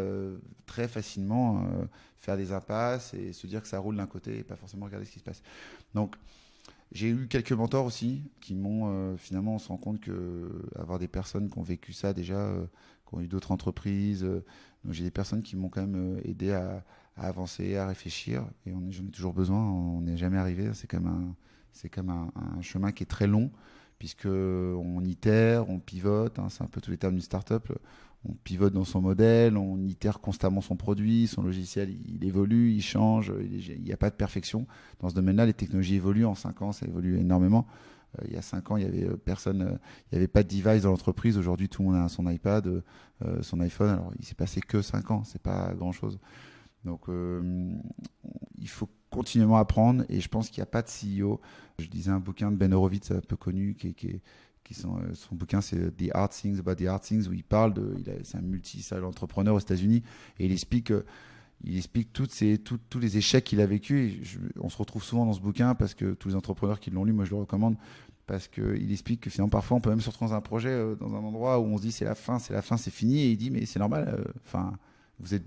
très facilement faire des impasses et se dire que ça roule d'un côté et pas forcément regarder ce qui se passe. Donc, j'ai eu quelques mentors aussi qui m'ont finalement, on se rend compte que avoir des personnes qui ont vécu ça déjà, qui ont eu d'autres entreprises. Donc j'ai des personnes qui m'ont quand même aidé à avancer, à réfléchir. Et j'en ai toujours besoin. On n'est jamais arrivé. C'est comme un chemin qui est très long, puisque on itère, on pivote. C'est un peu tous les termes d'une start-up. On pivote dans son modèle, on itère constamment son produit, son logiciel, il évolue, il change, il n'y a pas de perfection. Dans ce domaine-là, les technologies évoluent. En 5 ans, ça évolue énormément. Il y a 5 ans, il n'y avait personne, il n'y avait pas de device dans l'entreprise. Aujourd'hui, tout le monde a son iPad, son iPhone. Alors, il s'est passé que 5 ans, c'est pas grand-chose. Donc, il faut continuellement apprendre. Et je pense qu'il n'y a pas de CEO. Je lisais un bouquin de Ben Horowitz, un peu connu, son bouquin, c'est The Hard Things About the Hard Things, où il parle c'est un multi-serial entrepreneur aux États-Unis, et il explique tous les échecs qu'il a vécu. On se retrouve souvent dans ce bouquin, parce que tous les entrepreneurs qui l'ont lu, moi je le recommande, parce qu'il explique que finalement parfois on peut même se retrouver dans un projet, dans un endroit où on se dit c'est la fin, c'est fini, et il dit mais c'est normal,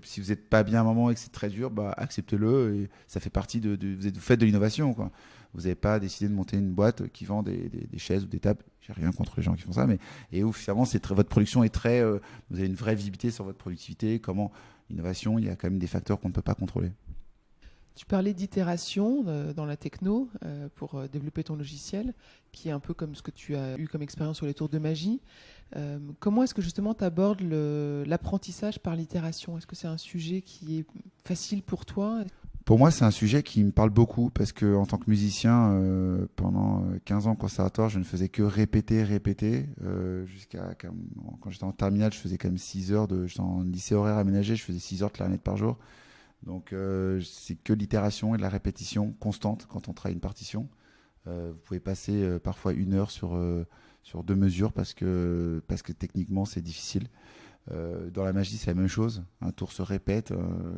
si vous n'êtes pas bien à un moment et que c'est très dur, acceptez-le, et ça fait partie vous faites de l'innovation, quoi. Vous n'avez pas décidé de monter une boîte qui vend des chaises ou des tables. J'ai rien contre les gens qui font ça, et où finalement votre production est très, vous avez une vraie visibilité sur votre productivité. Comment l'innovation, il y a quand même des facteurs qu'on ne peut pas contrôler. Tu parlais d'itération dans la techno pour développer ton logiciel, qui est un peu comme ce que tu as eu comme expérience sur les tours de magie. Comment est-ce que justement tu abordes l'apprentissage par l'itération ? Est-ce que c'est un sujet qui est facile pour toi ? Pour moi, c'est un sujet qui me parle beaucoup, parce que en tant que musicien, pendant 15 ans au conservatoire, je ne faisais que répéter. Quand j'étais en terminale, je faisais quand même 6 heures j'étais en lycée horaire aménagé, je faisais 6 heures de clarinette par jour. Donc, c'est que l'itération et de la répétition constante quand on travaille une partition. Vous pouvez passer parfois 1 heure sur 2 mesures parce que techniquement, c'est difficile. Dans la magie, c'est la même chose. Un tour se répète.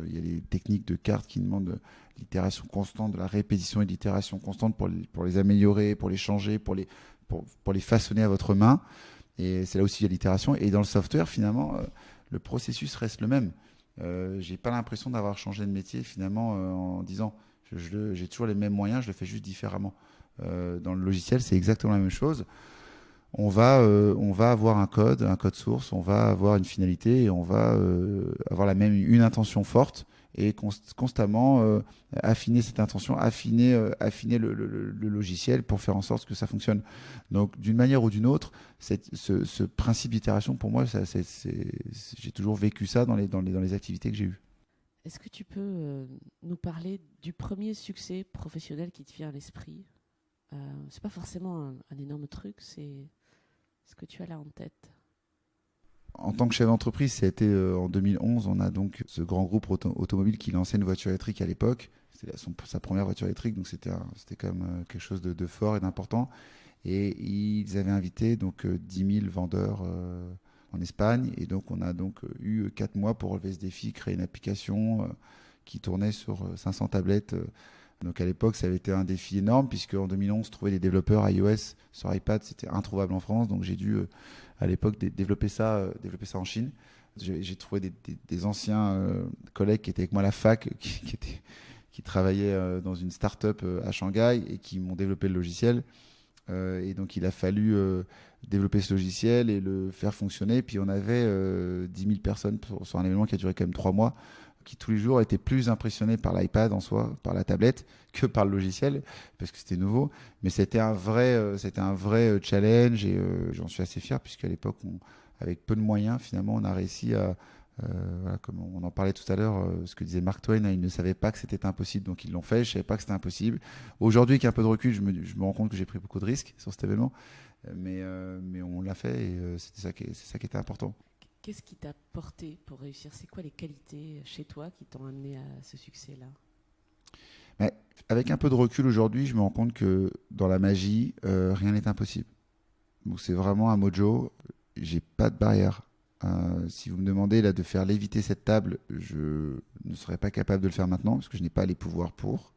Il y a les techniques de cartes qui demandent l'itération constante, de la répétition et de l'itération constante pour les améliorer, pour les changer, pour les façonner à votre main. Et c'est là aussi il y a l'itération. Et dans le software, finalement, le processus reste le même. J'ai pas l'impression d'avoir changé de métier finalement en disant j'ai toujours les mêmes moyens, je le fais juste différemment. Dans le logiciel, c'est exactement la même chose. On va avoir un code source, on va avoir une finalité et on va avoir une intention forte et constamment affiner cette intention, affiner le logiciel pour faire en sorte que ça fonctionne. Donc d'une manière ou d'une autre, ce principe d'itération, pour moi, j'ai toujours vécu ça dans les activités que j'ai eues. Est-ce que tu peux nous parler du premier succès professionnel qui te vient à l'esprit ? C'est pas forcément un énorme truc, c'est ce que tu as là en tête. En tant que chef d'entreprise, ça a été en 2011. On a donc ce grand groupe automobile qui lançait une voiture électrique à l'époque. C'était sa première voiture électrique, donc c'était quand même quelque chose de fort et d'important. Et ils avaient invité donc 10 000 vendeurs en Espagne. Et donc on a eu 4 mois pour relever ce défi, créer une application qui tournait sur 500 tablettes. Donc à l'époque, ça avait été un défi énorme, puisque en 2011, trouver des développeurs iOS sur iPad, c'était introuvable en France. Donc j'ai dû, à l'époque, développer ça en Chine. J'ai trouvé des anciens collègues qui étaient avec moi à la fac, qui travaillaient dans une start-up à Shanghai et qui m'ont développé le logiciel. Et donc il a fallu développer ce logiciel et le faire fonctionner. Puis on avait 10 000 personnes sur un événement qui a duré quand même 3 mois, qui tous les jours étaient plus impressionnés par l'iPad en soi, par la tablette, que par le logiciel, parce que c'était nouveau. Mais c'était un vrai challenge, et j'en suis assez fier, puisqu'à l'époque, avec peu de moyens, finalement, on a réussi à, comme on en parlait tout à l'heure, ce que disait Mark Twain, ils ne savaient pas que c'était impossible, donc ils l'ont fait. Je ne savais pas que c'était impossible. Aujourd'hui, avec un peu de recul, je me rends compte que j'ai pris beaucoup de risques sur cet événement, mais on l'a fait, et c'est ça qui était important. Qu'est-ce qui t'a porté pour réussir ? C'est quoi les qualités chez toi qui t'ont amené à ce succès-là ? Mais avec un peu de recul aujourd'hui, je me rends compte que dans la magie, rien n'est impossible. où c'est vraiment un mojo. J'ai pas de barrière. Si vous me demandez là de faire léviter cette table, je ne serais pas capable de le faire maintenant parce que je n'ai pas les pouvoirs pour,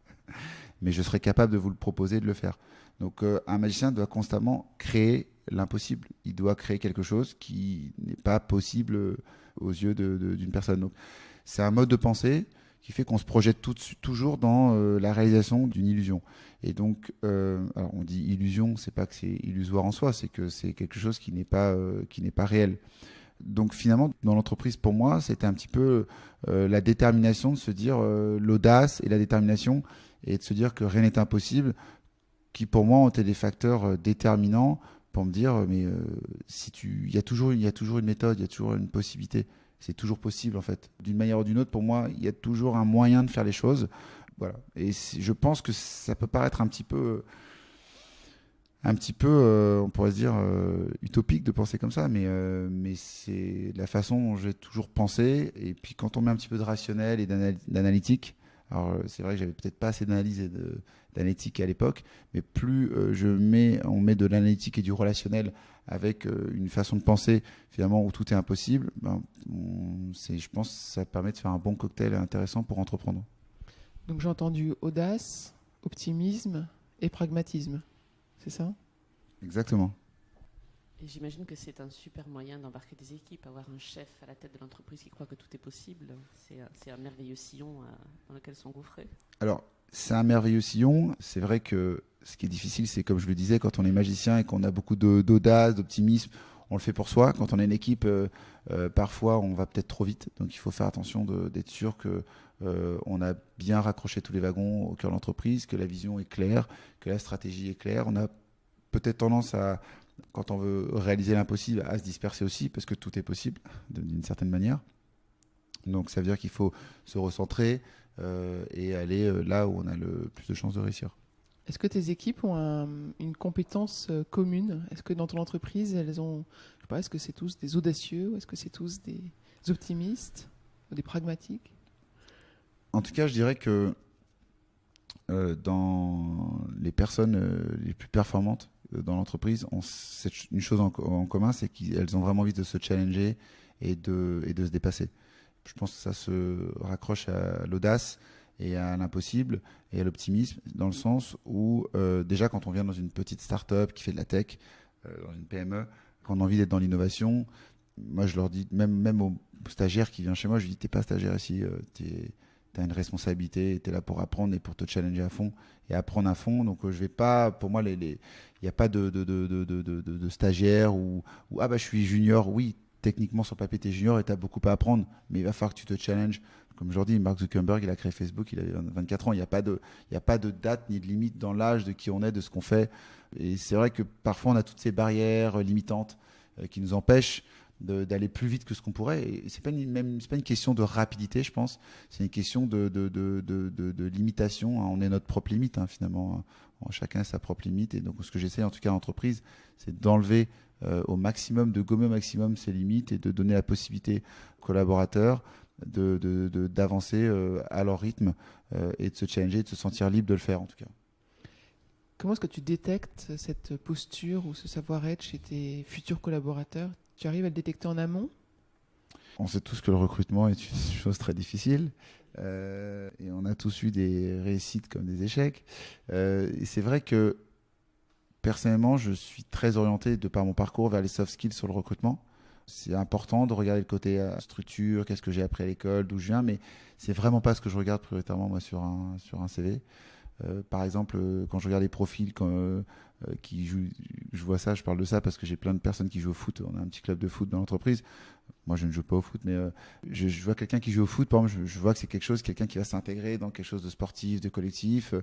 mais je serais capable de vous le proposer de le faire. Donc un magicien doit constamment créer l'impossible. Il doit créer quelque chose qui n'est pas possible aux yeux d'une personne. Donc c'est un mode de pensée qui fait qu'on se projette toujours dans la réalisation d'une illusion. Et donc, alors on dit illusion, c'est pas que c'est illusoire en soi, c'est que c'est quelque chose qui n'est pas réel. Donc finalement, dans l'entreprise, pour moi, c'était un petit peu la détermination de se dire, l'audace et la détermination, et de se dire que rien n'est impossible, qui pour moi ont été des facteurs déterminants pour me dire, mais il y a toujours une méthode, il y a toujours une possibilité. C'est toujours possible en fait. D'une manière ou d'une autre, pour moi, il y a toujours un moyen de faire les choses. Voilà. Et je pense que ça peut paraître un petit peu, on pourrait se dire, utopique de penser comme ça, mais c'est la façon dont j'ai toujours pensé. Et puis quand on met un petit peu de rationnel et d'analytique, alors c'est vrai que j'avais peut-être pas assez d'analyse et d'analytique à l'époque, mais plus on met de l'analytique et du relationnel avec une façon de penser finalement où tout est impossible, je pense que ça permet de faire un bon cocktail intéressant pour entreprendre. Donc j'ai entendu audace, optimisme et pragmatisme, c'est ça ? Exactement. Et j'imagine que c'est un super moyen d'embarquer des équipes, avoir un chef à la tête de l'entreprise qui croit que tout est possible. C'est un merveilleux sillon dans lequel s'engouffrer. Alors, c'est un merveilleux sillon. C'est vrai que ce qui est difficile, c'est comme je le disais, quand on est magicien et qu'on a beaucoup d'audace, d'optimisme, on le fait pour soi. Quand on a une équipe, parfois, on va peut-être trop vite. Donc, il faut faire attention d'être sûr que on a bien raccroché tous les wagons au cœur de l'entreprise, que la vision est claire, que la stratégie est claire. On a peut-être tendance à, quand on veut réaliser l'impossible, à se disperser aussi, parce que tout est possible, d'une certaine manière. Donc, ça veut dire qu'il faut se recentrer et aller là où on a le plus de chances de réussir. Est-ce que tes équipes ont une compétence commune ? Est-ce que dans ton entreprise, elles ont, je sais pas, est-ce que c'est tous des audacieux ou est-ce que c'est tous des optimistes ou des pragmatiques ? En tout cas, je dirais que dans les personnes les plus performantes dans l'entreprise, une chose en commun, c'est qu'elles ont vraiment envie de se challenger et de se dépasser. Je pense que ça se raccroche à l'audace et à l'impossible et à l'optimisme, dans le sens où déjà quand on vient dans une petite start-up qui fait de la tech, dans une PME, qu'on a envie d'être dans l'innovation, moi je leur dis, même aux stagiaires qui viennent chez moi, je dis, t'es pas stagiaire ici, t'as une responsabilité, t'es là pour apprendre et pour te challenger à fond et apprendre à fond. Donc je vais pas, pour moi, il n'y a pas de stagiaire ou ah bah je suis junior, oui. Techniquement, sur papier, tu es junior et tu as beaucoup à apprendre, mais il va falloir que tu te challenges. Comme je leur dis, Mark Zuckerberg, il a créé Facebook, il avait 24 ans. Il n'y a pas de date ni de limite dans l'âge de qui on est, de ce qu'on fait. Et c'est vrai que parfois, on a toutes ces barrières limitantes qui nous empêchent d'aller plus vite que ce qu'on pourrait. Et c'est pas une question de rapidité, je pense. C'est une question de limitation. On est notre propre limite, hein, finalement. Chacun a sa propre limite. Et donc, ce que j'essaie, en tout cas, en entreprise, c'est d'enlever au maximum, de gommer au maximum ses limites et de donner la possibilité aux collaborateurs d'avancer à leur rythme et de se challenger, de se sentir libre de le faire en tout cas. Comment est-ce que tu détectes cette posture ou ce savoir-être chez tes futurs collaborateurs ? Tu arrives à le détecter en amont ? On sait tous que le recrutement est une chose très difficile et on a tous eu des réussites comme des échecs. Et c'est vrai que personnellement, je suis très orienté, de par mon parcours, vers les soft skills sur le recrutement. C'est important de regarder le côté structure, qu'est-ce que j'ai appris à l'école, d'où je viens, mais c'est vraiment pas ce que je regarde prioritairement moi sur un CV. Par exemple, quand je regarde les profils qui jouent, je vois ça, je parle de ça parce que j'ai plein de personnes qui jouent au foot. On a un petit club de foot dans l'entreprise. Moi, je ne joue pas au foot, mais je vois quelqu'un qui joue au foot. Par exemple, je vois que c'est quelqu'un qui va s'intégrer dans quelque chose de sportif, de collectif.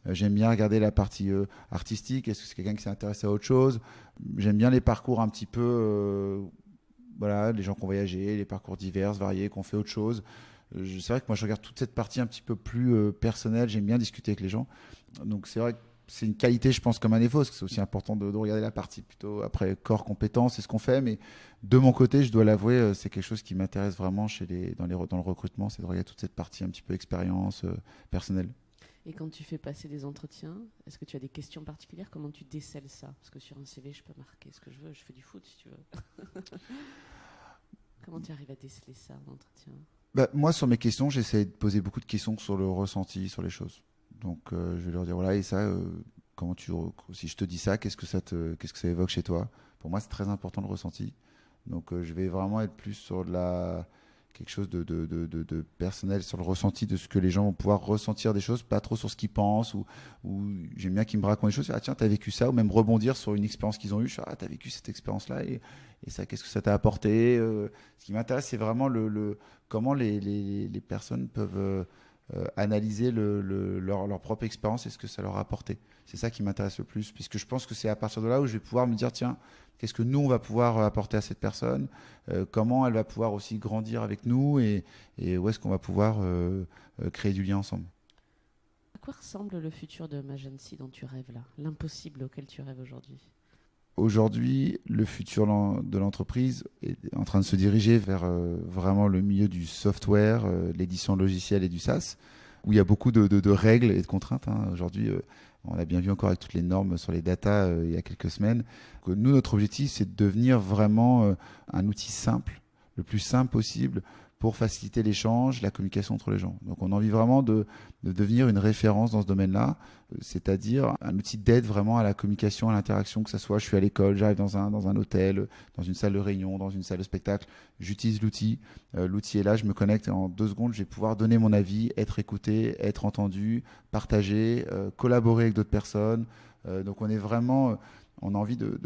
J'aime bien regarder la partie artistique. Est-ce que c'est quelqu'un qui s'est intéressé à autre chose ? J'aime bien les parcours un petit peu, voilà, les gens qui ont voyagé, les parcours divers, variés, qui ont fait autre chose. C'est vrai que moi, je regarde toute cette partie un petit peu plus personnelle. J'aime bien discuter avec les gens. Donc, c'est vrai que c'est une qualité, je pense, comme un défaut, parce que c'est aussi important de regarder la partie plutôt après corps, compétences, c'est ce qu'on fait. Mais de mon côté, je dois l'avouer, c'est quelque chose qui m'intéresse vraiment dans le recrutement, c'est de regarder toute cette partie un petit peu expérience personnelle. Et quand tu fais passer des entretiens, est-ce que tu as des questions particulières? Comment tu décèles ça? Parce que sur un CV, je peux marquer ce que je veux. Je fais du foot, si tu veux. Comment tu arrives à déceler ça en entretien? Moi, sur mes questions, j'essaie de poser beaucoup de questions sur le ressenti, sur les choses. Donc, je vais leur dire, voilà, et ça, si je te dis ça, qu'est-ce que ça évoque chez toi? Pour moi, c'est très important le ressenti. Donc, je vais vraiment être plus sur quelque chose de personnel, sur le ressenti de ce que les gens vont pouvoir ressentir des choses, pas trop sur ce qu'ils pensent, ou j'aime bien qu'ils me racontent des choses, tiens, t'as vécu ça, ou même rebondir sur une expérience qu'ils ont eue, t'as vécu cette expérience-là, et ça, qu'est-ce que ça t'a apporté? Ce qui m'intéresse, c'est vraiment comment les personnes peuvent analyser leur propre expérience et ce que ça leur a apporté. C'est ça qui m'intéresse le plus, puisque je pense que c'est à partir de là où je vais pouvoir me dire, tiens, qu'est-ce que nous, on va pouvoir apporter à cette personne, comment elle va pouvoir aussi grandir avec nous, et où est-ce qu'on va pouvoir créer du lien ensemble. À quoi ressemble le futur de Magency dont tu rêves là? L'impossible auquel tu rêves aujourd'hui? Aujourd'hui, le futur de l'entreprise est en train de se diriger vers vraiment le milieu du software, l'édition logicielle et du SaaS, où il y a beaucoup de règles et de contraintes. Aujourd'hui, on l'a bien vu encore avec toutes les normes sur les datas il y a quelques semaines. Nous, notre objectif, c'est de devenir vraiment un outil simple, le plus simple possible, pour faciliter l'échange, la communication entre les gens. Donc on a envie vraiment de devenir une référence dans ce domaine-là, c'est-à-dire un outil d'aide vraiment à la communication, à l'interaction, que ce soit je suis à l'école, j'arrive dans un hôtel, dans une salle de réunion, dans une salle de spectacle, j'utilise l'outil, l'outil est là, je me connecte et en 2 secondes, je vais pouvoir donner mon avis, être écouté, être entendu, partager, collaborer avec d'autres personnes. Donc on est vraiment... On a envie de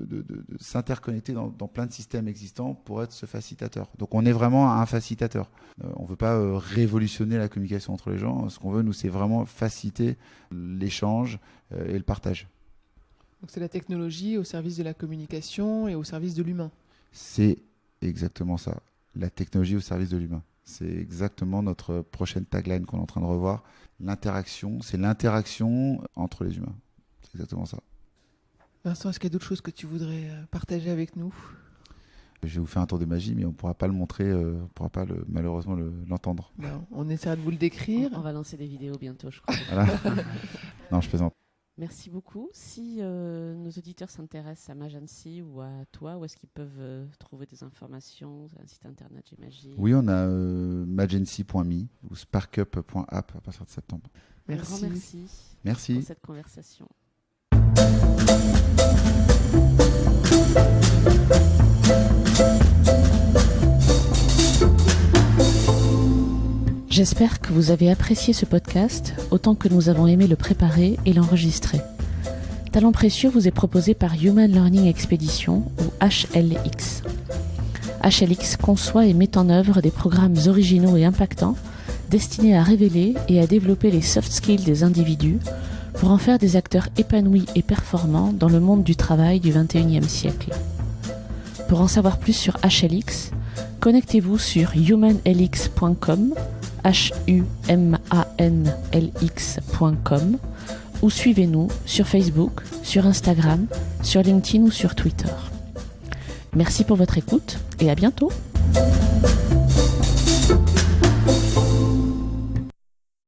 s'interconnecter dans plein de systèmes existants pour être ce facilitateur. Donc on est vraiment un facilitateur. On ne veut pas révolutionner la communication entre les gens. Ce qu'on veut, nous, c'est vraiment faciliter l'échange et le partage. Donc c'est la technologie au service de la communication et au service de l'humain. C'est exactement ça. La technologie au service de l'humain. C'est exactement notre prochaine tagline qu'on est en train de revoir. L'interaction, c'est l'interaction entre les humains. C'est exactement ça. Vincent, est-ce qu'il y a d'autres choses que tu voudrais partager avec nous? Je vais vous faire un tour de magie, mais on ne pourra pas le montrer, on ne pourra pas malheureusement l'entendre. Non, on essaiera de vous le décrire. On va lancer des vidéos bientôt, je crois. Voilà. Non, je plaisante. Merci beaucoup. Si nos auditeurs s'intéressent à Magency ou à toi, où est-ce qu'ils peuvent trouver des informations? Un site internet, j'imagine. Oui, on a magency.me ou sparkup.app à partir de septembre. Un grand merci. Merci pour cette conversation. J'espère que vous avez apprécié ce podcast autant que nous avons aimé le préparer et l'enregistrer. Talent Précieux vous est proposé par Human Learning Expedition ou HLX. HLX conçoit et met en œuvre des programmes originaux et impactants destinés à révéler et à développer les soft skills des individus pour en faire des acteurs épanouis et performants dans le monde du travail du XXIe siècle. Pour en savoir plus sur HLX, connectez-vous sur humanlx.com, humanlx.com, ou suivez-nous sur Facebook, sur Instagram, sur LinkedIn ou sur Twitter. Merci pour votre écoute et à bientôt.